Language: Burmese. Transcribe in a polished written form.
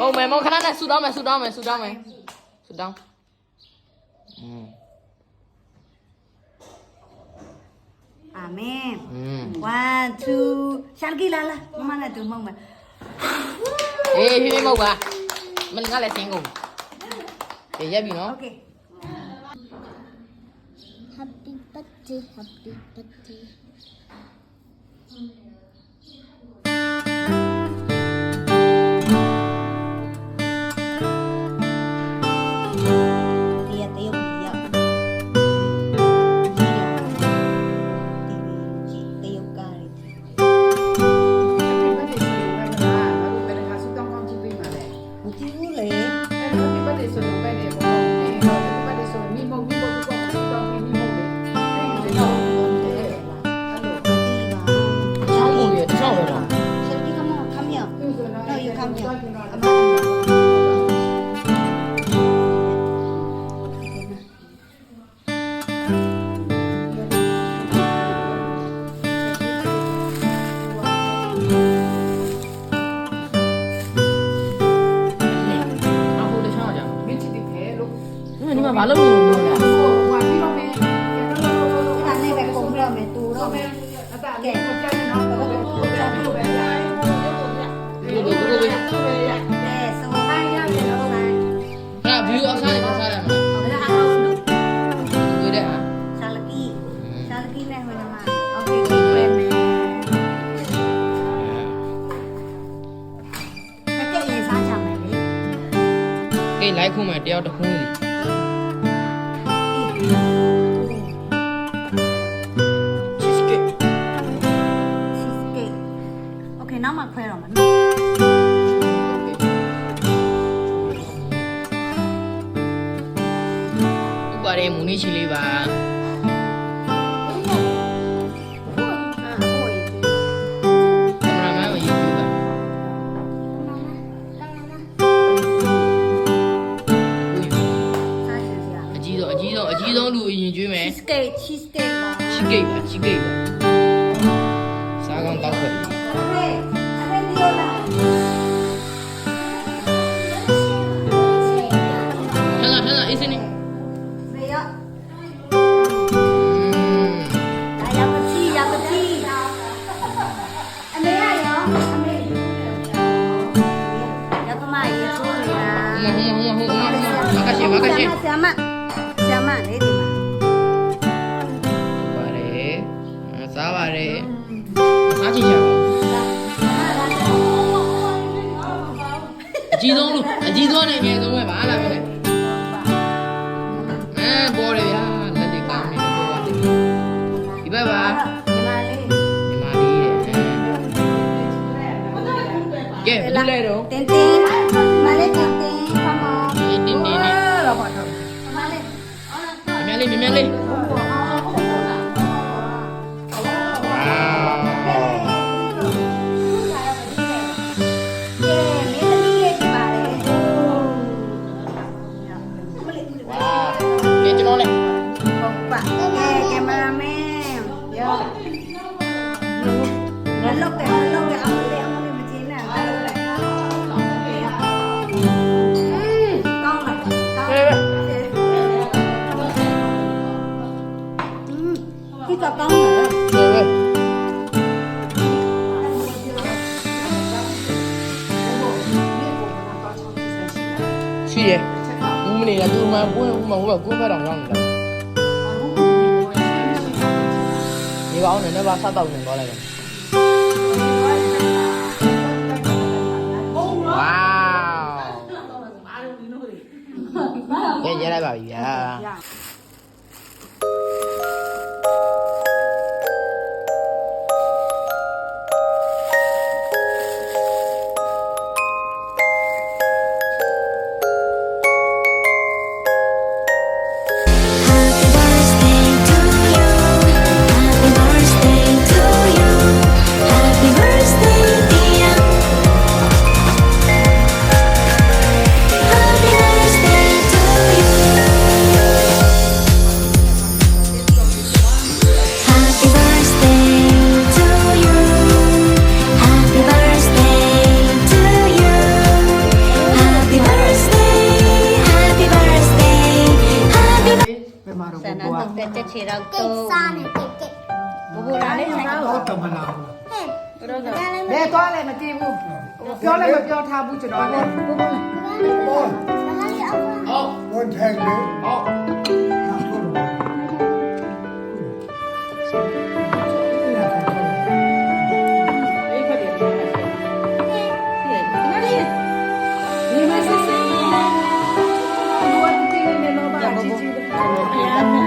ဟုတ်မယ်မောခဏနဲ့ဆူတောင်းမယ်အာမင်1 2ရှာလကီလာမမနဲ့တူမဟုတ်မယ်အေးဖြည်းမဟုတ်ပါမင်းကလည်းဆင်းကုန်အေးရက်ပြီနော် Okay Happy birthday ဘာလို့လို့လဲဟိုဟိုပြီးတော့မယ်အဲ့ဒါနဲ့ပဲပုံပြတော့မယ်တူတော့မယ်အတားလေးကိုကြားနေတော့တော့ကြားလို့ပဲလားဒီလိုဆိုခိုင်းရတယ်တော့ဆိုင် ဟာ view အောက်စားနေပါစားရမလားအဲ့ဒါအောင်လို့ ဝေးတဲ့ဟာ ရှာလကီနဲ့ဟိုမှာ Okay ပဲမယ်အဲ့ဒါရေးစားကြမယ်လေ အေးလိုက်ခုမယ်တယောက်တစ်ခုစီOkay နောက်မှခွဲတော့မယ်ဥပါရဲမူနေချီလေးပါကင်မရာမန်ကိုယူပြပါအကြီးဆုံးလူအရင်ကျွေးမယ် cheesecake ပါ cheesecake ပါစားကောင်းတောက်ခွက်ထလာအေးစနေ ဘေးရရောက်ပါစီအမေရရောအမေရောက်ပါမရေချိုးနေတာမကရှိဆရာမလေးဒီမှာပါတယ်စားပါတယ်စားချင်ချင်အကြီးဆုံးနဲ့အငယ်ဆုံးပဲပါလားဗျာပေါ်တယ်ဗျာလက်တွေကောင်းနေတယ်ပေါ်ပါတယ်ဒီဘက်ပါဒီမှာလေးကဲဘူးလဲတော့တင်းမလေးတင်းဖမောတော့ပါတော့မလေးမြင်လေးကောင်းတယ်ရှိရဦးမနေလားသူမှပွင့်ဦးမဟုတ်ကကိုယ်ဖက်တော်ရောက်နေတာဒီကောင်နဲ့တော့စားတော့နေတော့လိုက်တယ်ဝါးရလိုက်ပါပြီဗျာ ဆန်နာတော့တက်ချေတော့ ကိ တော့ တ်စားနေကိတ်ကိတ် ဘိုးလာလေးဆိုင်တော့ ဟုတ်တယ်မလား ဟဲ့ ဘယ်သွားလဲမကြည့်ဘူးပြောလည်းမပြောထားဘူးကျွန်တော်လည်း ဘော ဘာလဲအောက် ဟုတ် ဝန်ထိုင်လေ ဟုတ် အေးဖက်တယ်ဒီမှာစစ်စစ်ဘာလို့တင်းနေလို့ပါချီချီ အရန်